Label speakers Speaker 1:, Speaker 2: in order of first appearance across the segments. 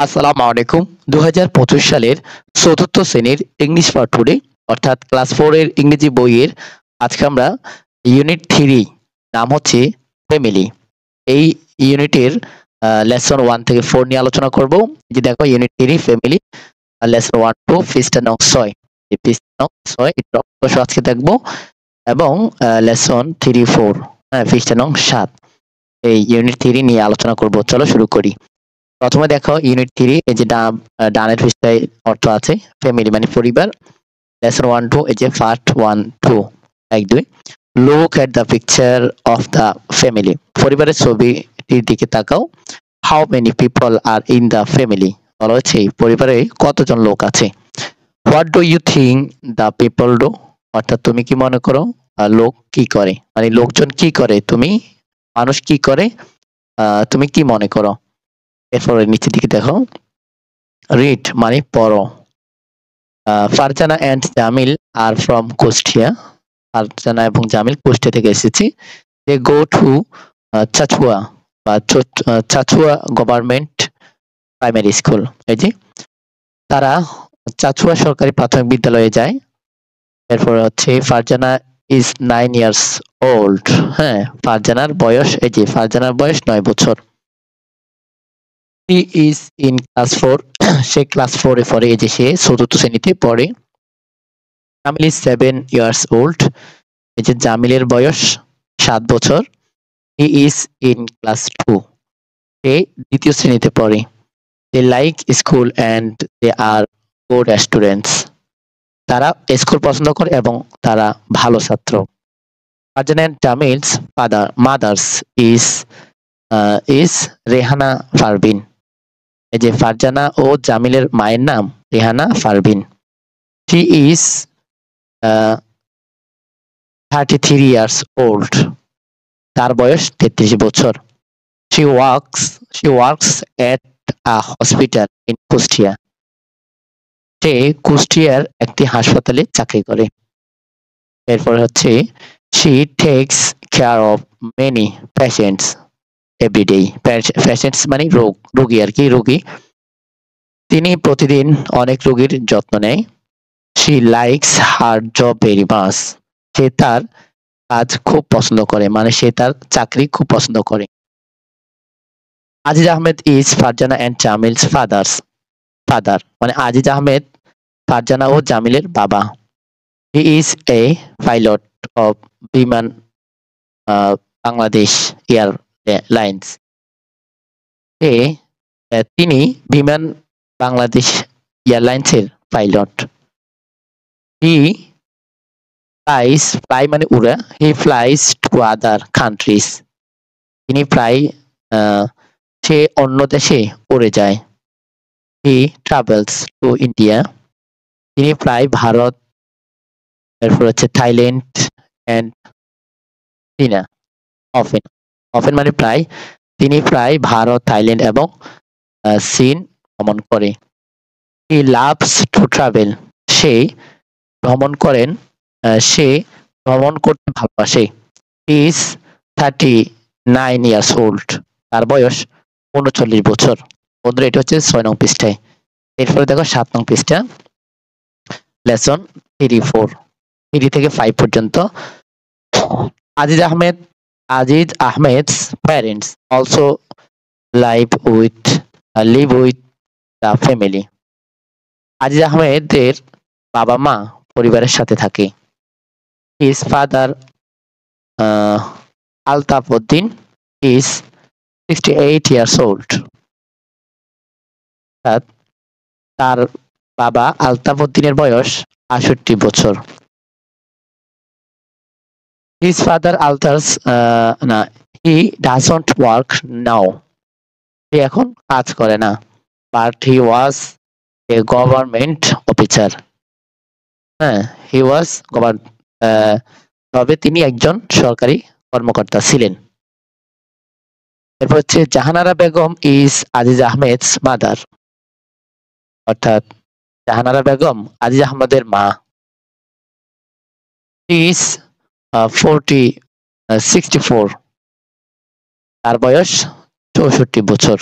Speaker 1: আসসালামু আলাইকুম। ২০২৫ সালের ৪র্থ শ্রেণীর ইংলিশ পার্ট 2 এ অর্থাৎ ক্লাস 4 এর ইংরেজি বইয়ের আজকে আমরা ইউনিট 3 নাম হচ্ছে ফ্যামিলি। এই ইউনিটের লেসন 1 থেকে 4 নিয়ে আলোচনা করব। এই যে দেখো ইউনিট 3 ফ্যামিলি লেসন 1 2 পৃষ্ঠা নং 6। এই পৃষ্ঠা নং 6 এটা অবশ্য আজকে দেখব এবং লেসন 3 4 হ্যাঁ পৃষ্ঠা নং 7 এই ইউনিট 3 নিয়ে আলোচনা করব। চলো শুরু করি। প্রথমে দেখো ইউনিট 3 এই যে ডানের পৃষ্ঠায় অর্থ আছে ফ্যামিলি মানে পরিবার। লেসন 1 2 এই যে part 1 2 1 2 look at the picture of the family. পরিবারের ছবিটির দিকে তাকাও। How many people are in the family. বলা হচ্ছে পরিবারে কতজন লোক আছে। What do you think the people do. অর্থাৎ তুমি কি মনে করো লোক কি করে, মানে লোকজন কি করে, মানুষ কি করে, তুমি কি মনে করো। এরপরে নিচের দিকে দেখো রিড মানে পড়ো। Farzana and Jamil are from Kushtia. Farzana এবং জামিল কুষ্টিয়া থেকে এসেছি। দে গো টু চাচুয়া বা চাচুয়া গভর্নমেন্ট প্রাইমারি স্কুল। এই যে তারা চাচুয়া সরকারি প্রাথমিক বিদ্যালয়ে যায়। এরপর হচ্ছে ফারজানা ইজ 9 ইয়ার্স ওল্ড। হ্যাঁ, ফারজানার বয়স, এই যে ফারজানার বয়স 9 বছর। হি ইজ ইন ক্লাস 4 সে ক্লাস 4 এ পড়ে, এই যে সে চতুর্থ শ্রেণীতে পড়ে। Jamil is 7 years old. এই যে জামিলের বয়স 7 বছর। হি ইজ ইন ক্লাস 2 সে দ্বিতীয় শ্রেণীতে পড়ে। They like school and they are good students. তারা স্কুল পছন্দ করে এবং তারা ভালো ছাত্র। Farzana and Jamil's mothers is Rehana Parvin. এই যে ফারজানা ও জামিলের মায়ের নাম Rehana Parvin. She is 33 years old. তার বয়স 33 বছর। She works at a hospital in Kushtia. সে কুষ্টিয়ার একটি হাসপাতালে চাকরি করে। এরপর হচ্ছে she takes care of many patients everyday. Patients মানে রোগী আর কি, রোগী। তিনি প্রতিদিন অনেক রোগীর যত্ন নেয়। She likes her job very much. সে তার কাজ খুব পছন্দ করে, মানে সে তার চাকরি খুব পছন্দ করে। Aziz Ahmed is Farzana and Jamil's father, মানে আজিজ আহমেদ ফারজানা ও জামিলের বাবা। He is a pilot of Biman Bangladesh airlines. তিনি বিমান বাংলাদেশ এয়ারলাইন্সের পাইলট। হি ফ্লাই মানে উড়া। হি ফ্লাইজ টু আদার কান্ট্রিজ। তিনি প্রায় সে অন্য দেশে উড়ে যায়। হি ট্রাভেলস টু ইন্ডিয়া। তিনি প্রায় ভারত, এরপর হচ্ছে থাইল্যান্ড এন্ড চীনা। অফেন অফেন মানে প্রায়। তিনি প্রায় ভারত, থাইল্যান্ড এবং চীন ভ্রমণ করে। He loves to travel. সে ভ্রমণ করেন, সে ভ্রমণ করতে ভালোবাসে। He is 39 years old. তার বয়স 39 বছর। বন্ধুরা এটা হচ্ছে 6 নং পৃষ্ঠায়। এরপরে দেখো 7 নং পৃষ্ঠা লেসন 3 4 3 থেকে 5 পর্যন্ত। Aziz আহমেদ's parents also live with the family. Aziz আহমেদের বাবা মা পরিবারের সাথে থাকে। His father Altaf Uddin is 68 years old. তার বাবা আলতাফ উদ্দিনের বয়স 68 বছর। His father alters he doesn't work now. সে এখন কাজ করে না। But he was a government officer. হ্যাঁ, he was তবে তিনি একজন সরকারি কর্মকর্তা ছিলেন। এরপর হচ্ছে জাহানারা বেগম ইজ আজিজ আহমেদ's মাদার। অর্থাৎ জাহানারা বেগম আজিজ আহমেদের মা। She is 64. তার বয়স 64 বছর।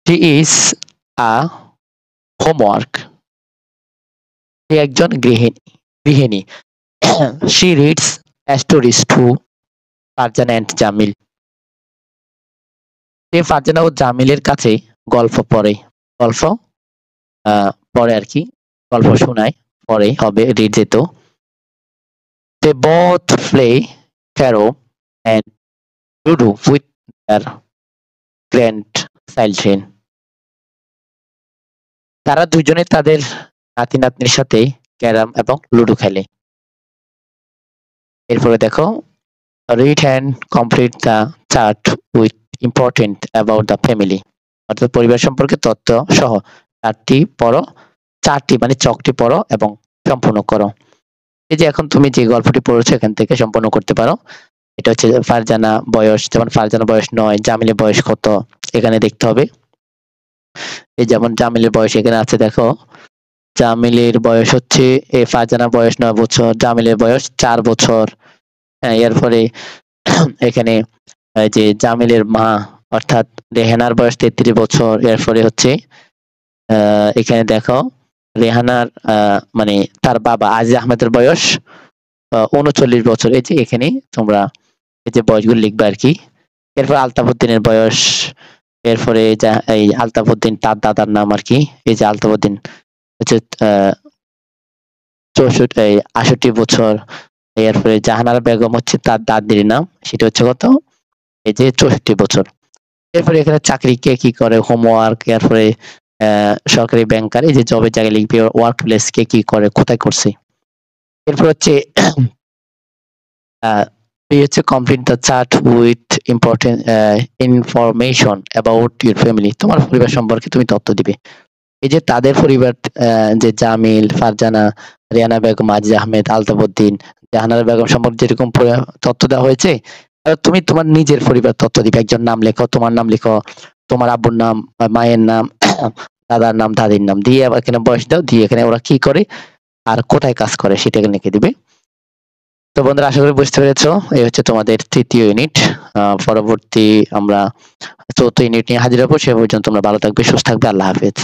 Speaker 1: she is a homework, সে একজন গৃহিণী she reads stories to Farzana and Jamil, সে ফারজানা ও জামিলের কাছে গল্প পড়ে, গল্প পড়ে আর কি, গল্প শোনায়, পড়ে হবে রিড যেত। they both play carrom and ludo with their grandchildren, তারা দুজনে তাদের নাতি নাতনির সাথে ক্যারাম এবং লুডো খেলে। এরপরে দেখো read and complete the chart with important about the family, অর্থাৎ পরিবার সম্পর্কে তথ্য সহ চারটি মানে চকটি পড়ো এবং সম্পূর্ণ করো। এই যে এখন তুমি যে গল্পটি পড়েছো এখান থেকে সম্পূর্ণ করতে পারো। এটা হচ্ছে ফারজানা বয়স, যেমন ফারজানা বয়স 9, জামিলের বয়স কত এখানে দেখতে হবে। এই যেমন জামিলের বয়স এখানে আছে, দেখো জামিলের বয়স হচ্ছে ফারজানার বয়স 9 বছর, জামিলের বয়স 4 বছর। এরপরে এখানে যে জামিলের মা অর্থাৎ রেহানার বয়স 33 বছর। এরপরে হচ্ছে এখানে দেখো রেহানার মানে তার বাবা আজিজ আহমেদের বয়স 39 বছর। এই যে এখানে তোমরা এই যে বয়সগুলো লিখবে আর কি। এরপর আলতাফউদ্দিনের বয়স, এরপরে এই আলতাফউদ্দিন তার দাদার নাম আর কি, এই যে আলতাফউদ্দিন হচ্ছে 68 বছর। এরপরে জাহানারা বেগম হচ্ছে তার দাদির নাম, সেটা হচ্ছে কত, এই যে 64 বছর। এরপরে এখানে চাকরি কে কি করে, হোমওয়ার্ক, এরপরে সরকারি ব্যাংকার, এই যে জবের জায়গায় লিখবে ওয়ার্ক প্লেস কে কি করে, কোথায় করছে। এরপর হচ্ছে complete the chart with important information about your family, তোমার পরিবার সম্পর্কে তুমি তথ্য দিবে। এই যে তাদের পরিবার যে জামিল, ফারজানা, রিয়ানা বেগম, আজিজ আহমেদ, আলতাফউদ্দিন, জাহানারা বেগম সম্পর্কে যেরকম তথ্য দেওয়া হয়েছে, তুমি তোমার নিজের পরিবার তথ্য দিবে। একজন নাম লেখো, তোমার নাম লিখো, তোমার আব্বুর নাম, মায়ের নাম, দাদার নাম, দাদির নাম দিয়ে এখানে বয়স দাও, দিয়ে এখানে ওরা কি করে আর কোথায় কাজ করে সেটা লিখে দিবে। তো বন্ধুরা আশা করি বুঝতে পেরেছো, এই হচ্ছে তোমাদের তৃতীয় ইউনিট। পরবর্তী আমরা চতুর্থ ইউনিট নিয়ে হাজির হবো। সে পর্যন্ত তোমরা ভালো থাকবে, সুস্থ থাকবে। আল্লাহ হাফেজ।